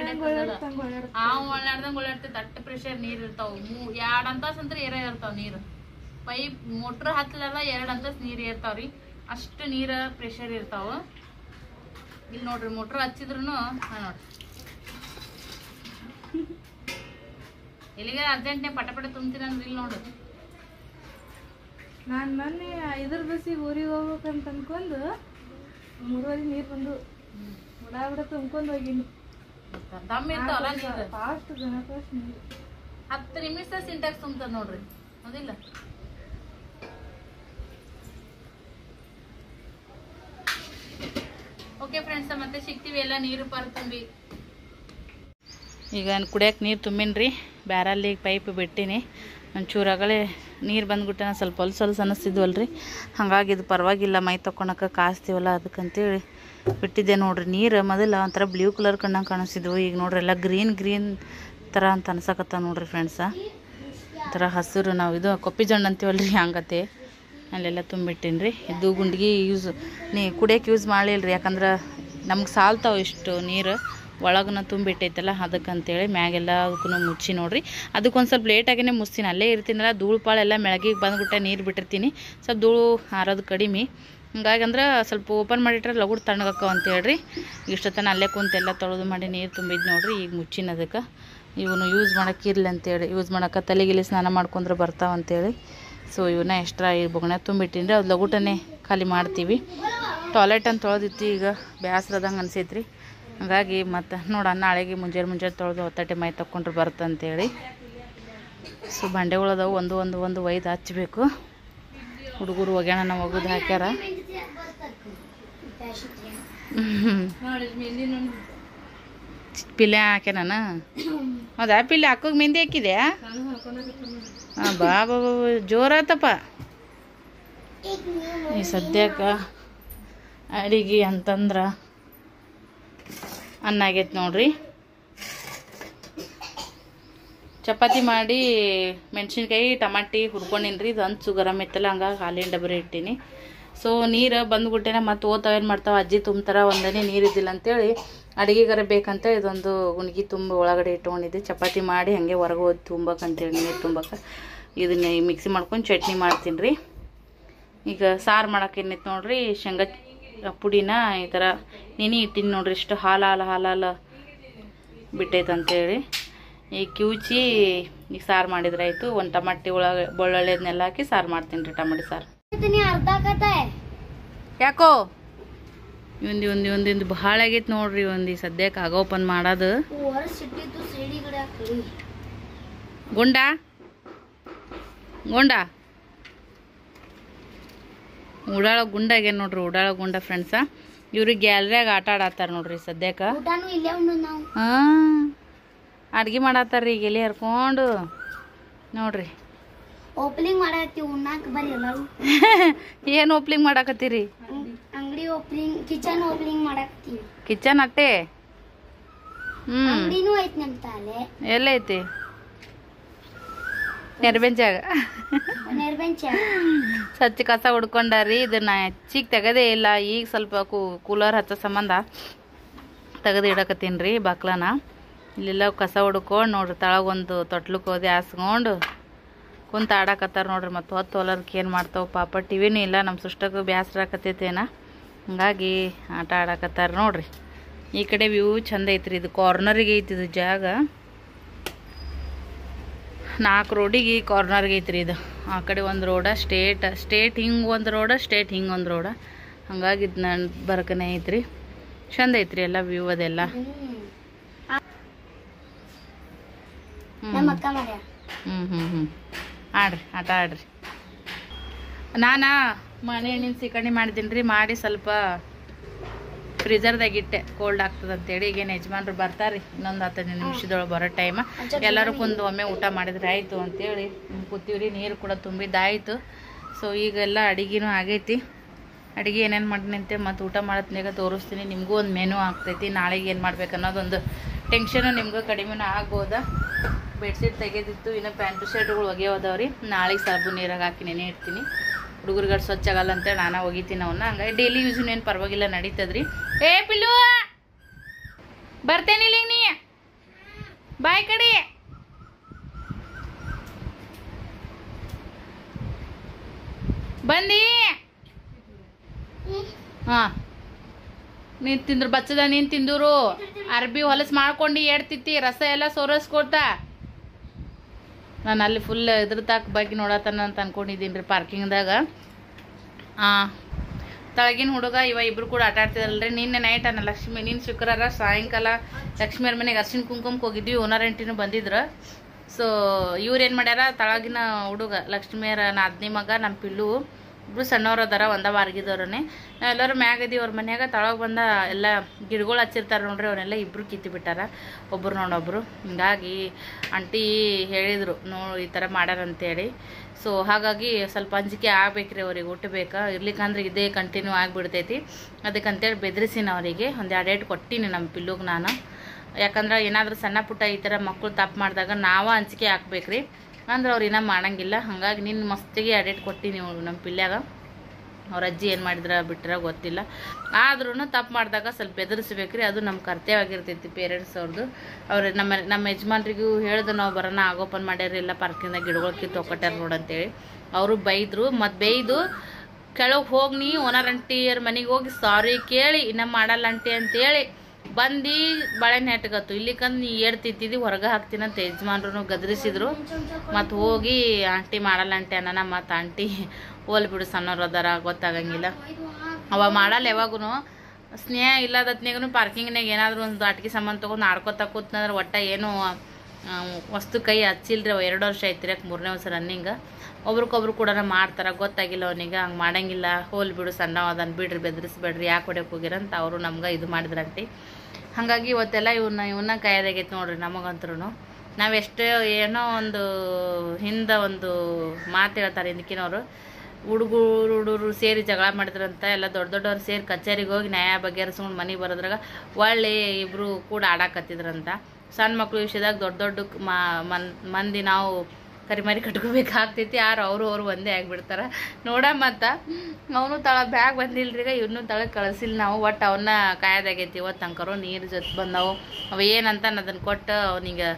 ಒಳ್ಳಾಡ್ದಂಗೆ ಒಳ್ಳಾಡ್ತೈತೆ. ಅಟ್ಟ ಪ್ರೆಷರ್ ನೀರು ಇರ್ತಾವ. 2 ಅಂತಾಸ್ ಅಂದ್ರೆ ಏರ ಇರ್ತಾವ ನೀರು. ಪೈಪ್ ಮೋಟ್ರ್ ಹಚ್ಚಲಾರ್ದ 2 ಅಂತಾಸ್ ನೀರು ಇರ್ತಾವ್ರಿ, ಅಷ್ಟು ನೀರ ಪ್ರೆಷರ್ ಇರ್ತಾವ. ಇಲ್ಲಿ ನೋಡ್ರಿ ಮೋಟ್ರ್ ಹಚ್ಚಿದ್ರು ನೋಡ್ರಿ ಎಲ್ಲಿಗೆ ಅರ್ಜೆಂಟ್ನೇ ಪಟ ತುಂಬ್ತೀನಿ ಅಂದ್ರೆ ಇಲ್ಲಿ ನೋಡ್ರಿ. ನಾನು ಮೊನ್ನೆ 5 ಬಸ್ಸಿಗೆ ಊರಿಗೆ ಹೋಗ್ಬೇಕಂತ ಅನ್ಕೊಂಡು 3 ನೀರು ಬಂದು ಬಿಡ ತುಂಬ್ಕೊಂಡು ಹೋಗಿನಿ. ದಮ್ ಇರ್ತಾವಲ್ಲ ನೀರು ಫಾಸ್ಟ್ ಫಾಸ್ಟ್ ನೀರು 10 ನಿಮಿಷ ಸಿಂಟ್ಯಾಕ್ಸ್ ತುಂಬ್ತದ ನೋಡ್ರಿ, ಹೌದಿಲ್ಲ? ಓಕೆ ಫ್ರೆಂಡ್ಸ್, ಮತ್ತೆ ಸಿಗ್ತೀವಿ ಎಲ್ಲ ನೀರು ತುಂಬಿ. ಈಗ ಕುಡಿಯೋಕೆ ನೀರು ತುಂಬಿನ್ರಿ, ಬ್ಯಾರಲ್ಲಿಗೆ ಪೈಪ್ ಬಿಟ್ಟಿನಿ. ಒಂಚೂರಾಗಲೇ ನೀರು ಬಂದ್ಬಿಟ್ಟೆ ಸ್ವಲ್ಪ ಹೊಲ್ಸೊಲ್ಸು ಅನ್ನಿಸ್ತಿದ್ವಲ್ರಿ, ಹಾಗಾಗಿ ಇದು ಪರವಾಗಿಲ್ಲ ಮೈ ತೊಗೊಳಕ್ಕೆ ಕಾಸ್ತೀವಲ್ಲ ಅದಕ್ಕಂತೇಳಿ ಬಿಟ್ಟಿದ್ದೆ ನೋಡ್ರಿ. ನೀರು ಮೊದಲ ಒಂಥರ ಬ್ಲೂ ಕಲರ್ ಕಣ್ಣಂಗೆ ಕಾಣಿಸ್ತಿದ್ವು, ಈಗ ನೋಡ್ರಿ ಎಲ್ಲ ಗ್ರೀನ್ ಥರ ಅಂತ ಅನ್ಸಕತ್ತ ನೋಡ್ರಿ ಫ್ರೆಂಡ್ಸ. ಒಂಥರ ಹಸಿರು, ನಾವು ಇದು ಕೊಪ್ಪಿ ಜಣ್ಣು ಅಂತೀವಲ್ರಿ ಹಂಗತ್ತೆ ಅಲ್ಲೆಲ್ಲ ತುಂಬಿಟ್ಟಿನಿ ರೀ. ಇದು ಗುಂಡಿಗೆ ಕುಡಿಯೋಕೆ ಯೂಸ್ ಮಾಡಲಿಲ್ಲ ರೀ, ಯಾಕಂದ್ರೆ ನಮ್ಗೆ ಸಾಲ್ತಾವೆ ಇಷ್ಟು ನೀರು ಒಳಗನ ತುಂಬಿಟ್ಟೈತಲ್ಲ ಅದಕ್ಕಂತೇಳಿ ಮ್ಯಾಗೆಲ್ಲ ಅದಕ್ಕೂ ಮುಚ್ಚಿ ನೋಡ್ರಿ. ಅದಕ್ಕೊಂದು ಸ್ವಲ್ಪ ಲೇಟಾಗೇ ಮುಚ್ತೀನಿ, ಅಲ್ಲೇ ಇರ್ತೀನಲ್ಲ ಧೂಳು ಪಾಳೆಲ್ಲ ಮೆಳಗಿಗೆ ಬಂದ್ಬಿಟ್ಟೆ ನೀರು ಬಿಟ್ಟಿರ್ತೀನಿ, ಸ್ವಲ್ಪ ಧೂಳು ಹಾರೋದು ಕಡಿಮೆ. ಹಿಂಗಾಗಿ ಅಂದ್ರೆ ಸ್ವಲ್ಪ ಓಪನ್ ಮಾಡಿಟ್ರೆ ಲಗುಡ್ ತಣ್ಣಗಕ್ಕವ ಅಂತೇಳ್ರಿ. ಇಷ್ಟೊತ್ತನ ಅಲ್ಲೇ ಕುಂತೆಲ್ಲ ತೊಳೆದು ಮಾಡಿ ನೀರು ತುಂಬಿದ್ದು ನೋಡ್ರಿ. ಈಗ ಮುಚ್ಚಿನ ಅದಕ್ಕೆ ಇವನು ಯೂಸ್ ಮಾಡೋಕೆ ಇರಲಿ ಅಂತೇಳಿ, ಯೂಸ್ ಮಾಡೋಕೆ ತಲೆಗಿಲಿ ಸ್ನಾನ ಮಾಡ್ಕೊಂಡ್ರೆ ಬರ್ತಾವಂತೇಳಿ ಸೊ ಇವನ್ನ ಎಕ್ಸ್ಟ್ರಾ ಈ ಬೊಗಣೆ ತುಂಬಿಟ್ಟಿನಿ ರೀ. ಅದು ಲಗುಟನೆ ಖಾಲಿ ಮಾಡ್ತೀವಿ. ಟಾಯ್ಲೆಟ್ ಅಂತ ತೊಳೆದಿತ್ತು, ಈಗ ಬೇಸರದಂಗೆ ಅನ್ಸೈತ್ರಿ. ಹಾಗಾಗಿ ಮತ್ತು ನೋಡ ನಾಳೆಗೆ ಮುಂಜಾನೆ ತೊಳೆದು ಹೊತ್ತಟ್ಟೆ ಮೈ ತಗೊಂಡ್ರೆ ಬರ್ತಂತೇಳಿ ಸೊ ಬಂಡೆಗಳದಾವು ಒಂದು ಒಯ್ದು ಹಚ್ಚಬೇಕು. ಹುಡುಗರು ಒಗ್ಯಾಣ ನಾವು ಒಗದು ಹಾಕ್ಯಾರ. ಪಿಲ್ಲೆ ಹಾಕ್ಯ ನಾನು ಹೌದಾ? ಪಿಲ್ಲೆ ಹಾಕೋಗಿ ಮೆಹಂದಿ ಹಾಕಿದ್ಯಾ? ಹಾಂ ಬಾಬಾ ಜೋರಾತಪ್ಪ. ಈ ಸದ್ಯಕ್ಕೆ ಅಡಿಗೆ ಅಂತಂದ್ರೆ ಅನ್ನ ಆಗೈತೆ ನೋಡ್ರಿ. ಚಪಾತಿ ಮಾಡಿ ಮೆಣಸಿನ್ಕಾಯಿ ಟಮಾಟಿ ಹುರ್ಕೊಂಡಿನ್ರಿ. ಇದು ಹಂಚು ಗರಂ ಇತ್ತಲ್ಲ, ಹಂಗಾಗಿ ಹಾಲಿನ ಡಬರಿ ಇಟ್ಟೀನಿ. ಸೊ ನೀರು ಬಂದ್ಬಿಟ್ಟೆನ ಮತ್ತು ಓದ್ತಾವೇನು ಮಾಡ್ತಾವೆ ಅಜ್ಜಿ ತುಂಬ್ತಾರ, ಒಂದನೇ ನೀರಿದ್ದಿಲ್ಲ ಅಂತೇಳಿ ಅಡುಗೆಗಾರ ಬೇಕಂತ ಇದೊಂದು ಗುಣಿಗೆ ತುಂಬ ಒಳಗಡೆ ಇಟ್ಕೊಂಡಿದ್ದೆ. ಚಪಾತಿ ಮಾಡಿ ಹಾಗೆ ಹೊರಗೆ ಹೋಗಿ ತುಂಬಕ್ಕಂತೇಳಿ ನೀರು ತುಂಬಕ್ಕೆ ಇದನ್ನ ಮಿಕ್ಸಿ ಮಾಡ್ಕೊಂಡು ಚಟ್ನಿ ಮಾಡ್ತೀನಿ ರೀ. ಈಗ ಸಾರು ಮಾಡೋಕೆ ಏನೈತೆ ನೋಡ್ರಿ, ಶೇಂಗಾ ಪುಡಿನ ಈ ಥರ ನೆನೆ ಇಟ್ಟಿನಿ ನೋಡ್ರಿ. ಇಷ್ಟು ಹಾಲು ಬಿಟ್ಟೈತೆ ಅಂತೇಳಿ ಈಗ ಕಿವುಚಿ ಈಗ ಸಾರು ಮಾಡಿದ್ರೆ ಆಯಿತು. ಒಂದು ಟಮಾಟಿ ಒಳಗೆ ಬೆಳ್ಳುಳ್ಳಿ ಅದನ್ನೆಲ್ಲ ಹಾಕಿ ಸಾರು ಮಾಡ್ತೀನಿ ರೀ, ಟಮಾಟಿ ಸಾರು. ಯಾಕೋ ಒಂದಿಂದು ಭಾಳ ಆಗೈತೆ ನೋಡ್ರಿ. ಒಂದು ಸದ್ಯಕ್ಕೆ ಆಗೋಪನ್ ಮಾಡೋದು ಗುಂಡ ಉಡಾಳ ಗುಂಡ ಆಗ್ಯಾನ ನೋಡ್ರಿ. ಉಡಾಳ ಗುಂಡ ಫ್ರೆಂಡ್ಸ. ಇವ್ರಿಗೆ ಗ್ಯಾಲರಿಯಾಗ ಆಟ ಆಡತ್ತಾರ ನೋಡ್ರಿ ಸದ್ಯಕ್ಕೆ. ಹಾಂ ಅಡ್ಗೆ ಮಾಡತ್ತಾರ್ರಿ ಈಗ ಎಲ್ಲಿ ಹರ್ಕೊಂಡು ನೋಡ್ರಿ. ಓಪನಿಂಗ್ ಮಾಡತ್ತೀವಿ ಉಣ್ಣಾಕ ಬರೀ ಎಲ್ಲರೂ. ಏನು ಓಪನಿಂಗ್ ಮಾಡಾಕತ್ತೀರಿ? ಅಂಗಡಿ ಓಪನಿಂಗ್, ಕಿಚನ್ ಓಪನಿಂಗ್ ಮಾಡಾಕತ್ತೀವಿ. ಕಿಚನ್ ಅಟ್ಟೆ? ಅಂಗಡಿನೂ ಐತಿ ನಮ್ಮ ತಾಲೆ. ಎಲ್ಲೈತಿ? ನೆರಬೆಂಚಾಗ ಸ್ವಚ್ಛ ಕಸ ಹುಡ್ಕೊಂಡಾರಿ. ಇದನ್ನ ಹೆಚ್ಚಿಗೆ ತೆಗದೇ ಇಲ್ಲ. ಈಗ ಸ್ವಲ್ಪ ಕೂಲರ್ ಹಚ್ಚೋ ಸಂಬಂಧ ತೆಗೆದು ಇಡಕತ್ತೀನಿ ರೀ ಬಾಕ್ಲನ. ಇಲ್ಲೆಲ್ಲ ಕಸ ಹುಡ್ಕೊಂಡು ನೋಡ್ರಿ ತಳಗೊಂದು ತೊಟ್ಲಕ್ಕೆ ಹೋದೆ ಹಾಸ್ಕೊಂಡು ಕುಂತ ಆಡಕತ್ತಾರ ನೋಡ್ರಿ. ಮತ್ತು ಹೊತ್ತು ಹೊಲದಕ್ಕೆ ಏನು ಮಾಡ್ತಾವೆ ಪಾಪ. ಟಿವಿನೂ ಇಲ್ಲ, ನಮ್ಮ ಸುಷ್ಟಕ್ಕೂ ಬೇಸರ ಆಕತ್ತೈತೇನ, ಹಂಗಾಗಿ ಆಟ ಆಡಕತ್ತಾರ ನೋಡ್ರಿ. ಈ ಕಡೆ ವ್ಯೂ ಚಂದ ಐತ್ರಿ. ಇದು ಕಾರ್ನರಿಗೆ ಐತಿ ಇದು ಜಾಗ. 4 ರೋಡಿಗೆ ಕಾರ್ನರ್ಗೆ ಐತ್ರಿ ಇದು. ಆ ಕಡೆ ಒಂದು ರೋಡ ಸ್ಟೇಟ್ ಹಿಂಗೆ ಒಂದು ರೋಡ, ಸ್ಟೇಟ್ ಹಿಂಗೆ ಒಂದು ರೋಡ, ಹಂಗಾಗಿ ಇದು ನನ್ನ ಬರ್ಕನೇ ಐತ್ರಿ. ಚಂದ ಐತ್ರಿ ಎಲ್ಲ ವ್ಯೂ ಅದೆಲ್ಲ. ಆಡ್ರಿ ಆಟ ಆಡ್ರಿ. ನಾನು ಮನೆ ಹಣ್ಣಿನ ಸೀಕರಣೆ ಮಾಡಿದ್ದೀನಿ ರೀ. ಮಾಡಿ ಸ್ವಲ್ಪ ಫ್ರೀಜರ್ದಾಗಿಟ್ಟೆ, ಕೋಲ್ಡ್ ಆಗ್ತದೆ ಅಂತೇಳಿ. ಈಗೇನು ಯಜಮಾನ್ರು ಬರ್ತಾರೆ ಇನ್ನೊಂದು 15 ನಿಮಿಷದೊಳಗೆ ಬರೋ ಟೈಮ್. ಎಲ್ಲರೂ ಕುಂದು ಒಮ್ಮೆ ಊಟ ಮಾಡಿದ್ರೆ ಆಯಿತು ಅಂತೇಳಿ ಕೂತೀವ್ರಿ. ನೀರು ಕೂಡ ತುಂಬಿದ್ದಾಯಿತು. ಸೊ ಈಗೆಲ್ಲ ಅಡುಗೆನೂ ಆಗೈತಿ. ಅಡುಗೆ ಏನೇನು ಮಾಡಿನಿ ಅಂತ ಮತ್ತು ಊಟ ಮಾಡೋದ್ನಾಗ ತೋರಿಸ್ತೀನಿ. ನಿಮಗೂ ಒಂದು ಮೆನು ಆಗ್ತೈತಿ. ನಾಳೆಗೆ ಏನು ಮಾಡ್ಬೇಕು ಅನ್ನೋದೊಂದು ಟೆನ್ಷನು ನಿಮ್ಗೆ ಕಡಿಮೆನೂ ಆಗ್ಬೋದಾ. ಬೆಡ್ಶೀಟ್ ತೆಗೆದಿತ್ತು, ಇನ್ನು ಪ್ಯಾಂಟು ಶರ್ಟ್ಗಳು ಒಗೆಯೋದವ್ರಿ. ನಾಳೆಗೆ ಸಾಬೂನು ನೀರಾಗ ಹಾಕಿ ನೆನೆ ಇಡ್ತೀನಿ. ಹುಡುಗರುಗಳು ಸ್ವಚ್ಛ ಆಗಲ್ಲ ಅಂತೇಳಿ ನಾನು ಒಗಿತೀನಿ ಅವನ್ನ. ಹಂಗಾಗಿ ಡೈಲಿ ಯೂಸಿನ ಏನು ಪರವಾಗಿಲ್ಲ, ನಡೀತದ್ರಿ. ಏ ಪಿಲ್ಲು ಬರ್ತೇನಿಲ್ಲ ನೀ ಬಾಯ್ ಕಡೆ. ಬಂದಿ ಹಾಂ ನೀನು ತಿಂದ್ರು ಬಚ್ಚದ ನೀನು ತಿಂದೂರು. ಅರ್ಬಿ ಹೊಲಸು ಮಾಡ್ಕೊಂಡು ಎಡ್ತಿತ್ತಿ, ರಸ ಎಲ್ಲ ಸೋರಸ್ಕೊಳ್ತಾ. ನಾನು ಅಲ್ಲಿ ಫುಲ್ ಇದ್ರ ತಾಕ ಬಗ್ಗೆ ನೋಡತ್ತಾನ ಅಂತ ಅನ್ಕೊಂಡಿದ್ದೀನಿ ರೀ ಪಾರ್ಕಿಂಗ್ದಾಗ. ತಳಗಿನ ಹುಡುಗ ಇಬ್ಬರು ಕೂಡ ಆಟ ಆಡ್ತಿದಲ್ರಿ. ನಿನ್ನೆ ನೈಟ್ ಲಕ್ಷ್ಮಿ, ನಿನ್ನ ಶುಕ್ರವಾರ ಸಾಯಂಕಾಲ ಲಕ್ಷ್ಮಿಯವ್ರ ಮನೆಗೆ ಅರ್ಶಿನ ಕುಂಕುಮಕ್ಕೆ ಹೋಗಿದ್ವಿ. ಓನರ್ ಆಂಟಿನೂ ಬಂದಿದ್ರು. ಸೊ ಇವ್ರು ಏನು ಮಾಡ್ಯಾರ, ತಳಗಿನ ಹುಡುಗ ಲಕ್ಷ್ಮಿಯರ ನಾದ್ನಿ ಮಗ ನಮ್ಮ ಪಿಲ್ಲು ಇಬ್ರು ಸಣ್ಣವ್ರು ಅದಾರ, ಒಂದ ವಾರ್ಗಿದವ್ರನ್ನೇ. ನಾವೆಲ್ಲರೂ ಮ್ಯಾಗದೀವಿ ಅವ್ರ ಮನ್ಯಾಗ. ತಳಗೆ ಬಂದ ಎಲ್ಲ ಗಿಡಗಳು ಹಚ್ಚಿರ್ತಾರೆ ನೋಡ್ರಿ, ಅವನ್ನೆಲ್ಲ ಇಬ್ಬರು ಕಿತ್ತಿ ಬಿಟ್ಟಾರ, ಒಬ್ರು ನೋಡೊಬ್ರು. ಹಿಂಗಾಗಿ ಆಂಟಿ ಹೇಳಿದರು ಈ ಥರ ಮಾಡ್ಯಾರಂತೇಳಿ. ಸೊ ಹಾಗಾಗಿ ಸ್ವಲ್ಪ ಅಂಜಿಕೆ ಆಗ್ಬೇಕ್ರಿ ಅವ್ರಿಗೆ. ಊಟ ಬೇಕಾ ಇರ್ಲಿಕ್ಕಂದ್ರೆ ಇದೇ ಕಂಟಿನ್ಯೂ ಆಗಿಬಿಡ್ತೈತಿ. ಅದಕ್ಕಂತೇಳಿ ಬೆದರಿಸಿನ ಅವರಿಗೆ ಒಂದು 2 ಏಟು ಕೊಟ್ಟಿನಿ ನಮ್ಮ ಪಿಲ್ಲುಗೆ ನಾನು. ಯಾಕಂದ್ರೆ ಏನಾದರೂ ಸಣ್ಣ ಪುಟ್ಟ ಈ ಥರ ಮಕ್ಕಳು ತಪ್ಪು ಮಾಡಿದಾಗ ನಾವು ಅಂಜಿಕೆ ಹಾಕ್ಬೇಕ್ರಿ, ಅಂದ್ರೆ ಅವ್ರು ಇನ್ನೂ ಮಾಡಂಗಿಲ್ಲ. ಹಾಗಾಗಿ ನಿನ್ನ ಮಸ್ತಿಗೆ 2 ಏಟು ಕೊಟ್ಟಿನಿ ನಮ್ಮ ಪಿಲ್ಯಾಗ. ಅವ್ರ ಅಜ್ಜಿ ಏನು ಮಾಡಿದ್ರೆ ಬಿಟ್ಟರೆ ಗೊತ್ತಿಲ್ಲ. ಆದ್ರೂ ತಪ್ಪು ಮಾಡಿದಾಗ ಸ್ವಲ್ಪ ಬೆದರಿಸ್ಬೇಕ್ರಿ, ಅದು ನಮ್ಮ ಕರ್ತವ್ಯ ಆಗಿರ್ತೈತಿ ಪೇರೆಂಟ್ಸ್ ಅವ್ರದ್ದು. ಅವ್ರು ನಮ್ಮ ಯಜಮಾನ್ರಿಗೂ ಹೇಳ್ದು ನಾವು ಬರೋಣ ಆಗೋಪನ್ ಮಾಡ್ಯಾರ ಇಲ್ಲ ಪಾರ್ಕಿಂದಾಗ ಗಿಡಗಳು ಕಿತ್ತು ತೊಗೊಟ್ಟಾರ ನೋಡಂತೇಳಿ. ಅವರು ಬೈದರು. ಮತ್ತು ಬೈದು ಕೆಳಗೆ ಹೋಗಿ ನೀ ಓನರ್ ಆಂಟಿಯರ ಮನೆಗೆ ಹೋಗಿ ಸಾರಿ ಕೇಳಿ ಇನ್ನೂ ಮಾಡಲ್ಲ ಆಂಟಿ ಅಂತೇಳಿ ಬಂದು ಬಾಳೆಹಣ್ಣು ನೆಟ್ಗತ್ತು. ಇಲ್ಲಿಕಂದು ನೀ ತಿಂತಿದ್ದಿ ಹೊರಗೆ ಹಾಕ್ತೀನಂತ ಯಜಮಾನ್ರು ಗದರಿಸಿದ್ರು. ಮತ್ತು ಹೋಗಿ ಆಂಟಿ ಮಾಡಲ್ಲ ಆಂಟಿ ಅನ್ನೋಣ. ಮತ್ತು ಆಂಟಿ ಹೋಲ್ ಬಿಡು ಸಣ್ಣವ್ರು ಅದಾರ ಗೊತ್ತಾಗಂಗಿಲ್ಲ. ಅವ ಮಾಡಲ್ಲ ಯಾವಾಗೂ. ಸ್ನೇಹ ಇಲ್ಲದತ್ನಾಗೂ ಪಾರ್ಕಿಂಗ್ನಾಗ ಏನಾದರೂ ಒಂದು ಆಟಿಕೆ ಸಾಮಾನು ತೊಗೊಂಡು ಆಡ್ಕೊತಾ ಕೂತ್ನಂದ್ರೆ ಒಟ್ಟ ಏನೂ ವಸ್ತು ಕೈ ಹಚ್ಚಿಲ್ರಿ. ಅವ 2 ವರ್ಷ ಐತಿ, 3ನೇ ವರ್ಷ ರನ್ನಿಂಗ್. ಒಬ್ರಿಗೊಬ್ರು ಕೂಡ ಮಾಡ್ತಾರೆ, ಗೊತ್ತಾಗಿಲ್ಲ ಅವನಿಗೆ. ಹಂಗೆ ಮಾಡಂಗಿಲ್ಲ, ಹೋಲ್ ಬಿಡು ಸಣ್ಣವ ಅದನ್ನು ಬಿಡ್ರಿ, ಬೆದರಿಸ್ಬೇಡ್ರಿ, ಯಾಕೆ ಹೊಡ್ಯಕ್ಕೆ ಹೋಗಿರಂತ ಅವರು ನಮ್ಗೆ ಇದು ಮಾಡಿದ್ರಂಟಿ. ಹಾಗಾಗಿ ಇವತ್ತೆಲ್ಲ ಇವನ್ನ ಕೈಯಾದಾಗೈತೆ ನೋಡ್ರಿ ನಮಗಂತ್ರೂ. ನಾವೆಷ್ಟೇ ಏನೋ ಒಂದು ಹಿಂದೆ ಒಂದು ಮಾತು ಹೇಳ್ತಾರೆ ಹಿಂದಕಿನವರು, ಹುಡುಗರು ಸೇರಿ ಜಗಳ ಮಾಡಿದ್ರಂತ. ಎಲ್ಲ ದೊಡ್ಡವ್ರು ಸೇರಿ ಕಚೇರಿಗೆ ಹೋಗಿ ನ್ಯಾಯ ಬಗೆಹರಿಸ್ಕೊಂಡು ಮನೆಗೆ ಬರೋದ್ರಾಗ ಒಳ್ಳೆ ಇಬ್ಬರು ಕೂಡ ಆಡಾಕತ್ತಿದ್ರಂತ. ಸಣ್ಣ ಮಕ್ಳು ವಿಷಯದಾಗ ದೊಡ್ಡ ಮಂದಿ ನಾವು ಕರಿಮರಿ ಕಟ್ಕೋಬೇಕಾಗ್ತೈತಿ. ಅವರು ಒಂದೇ ಆಗಿಬಿಡ್ತಾರೆ ನೋಡ. ಮತ್ತು ಅವನು ಬ್ಯಾಗ್ ಬಂದಿಲ್ರಿ, ಈಗ ಇವನು ತಳಗೆ ಕಳಿಸಿಲ್ಲ ನಾವು. ಒಟ್ಟು ಅವನ್ನ ಕಾಯೋದಾಗೈತಿ. ಇವತ್ತು ಅಂಕರು ನೀರು ಜೊತೆ ಬಂದವು. ಅವು ಏನಂತ ಅದನ್ನು ಕೊಟ್ಟು ಅವನಿಗೆ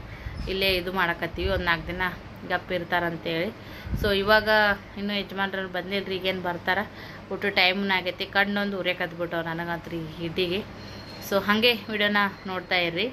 ಇಲ್ಲೇ ಇದು ಮಾಡಕತ್ತೀವಿ. ಒಂದು 4 ದಿನ ಗಪ್ಪ ಇರ್ತಾರಂತೇಳಿ. ಸೊ ಇವಾಗ ಇನ್ನೂ ಯಜಮಾನ್ರು ಬಂದಿಲ್ರಿ, ಈಗೇನು ಬರ್ತಾರೆ. ಊಟ ಟೈಮ್ನ ಆಗೈತಿ. ಕಣ್ಣೊಂದು ಉರಿಯಕತ್ಬಿಟ್ಟವು ನನಗಂತ್ರಿ ಹಿಟ್ಟಿಗೆ. ಸೊ ಹಾಗೆ ವಿಡಿಯೋನ ನೋಡ್ತಾ ಇರ್ರಿ.